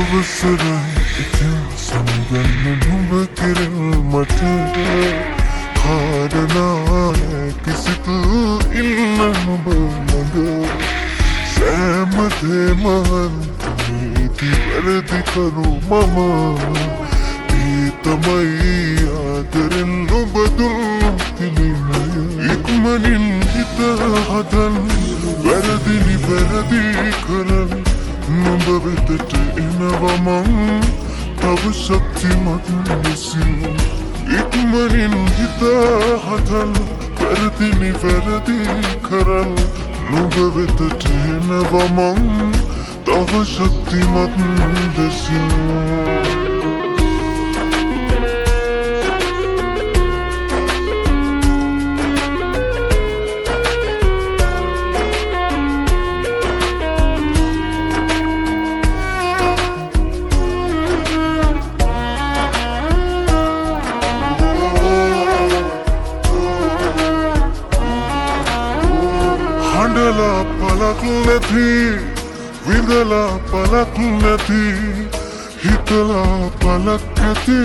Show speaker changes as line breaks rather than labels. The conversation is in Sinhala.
අවසරයි ඉතින් සමගන්න නුඹ කෙරෙල් මට කාරණා කිසිදු ඉල්ල නුඹ ළඟ සෑම දේම අන්තිමේදී වැරදි කරු මම ඒ තමයි ආදරෙන් නුඹ දුන්නු පිළිමය ඉක්මනින් හිත හදන් වැරදි නිවැරදි කරන් නුඹ වෙතට එනවා මං තව ශක්තිමත් ලෙසින් ඉක්මනින් හිත හදන් වැරදි නිවැරදි කරන් නුඹ වෙතට එනවා මං තව ශක්තිමත් ලෙසින් හඬලා පලක් නැති විඳලා පලක් නැති හිතලා පලක් ඇති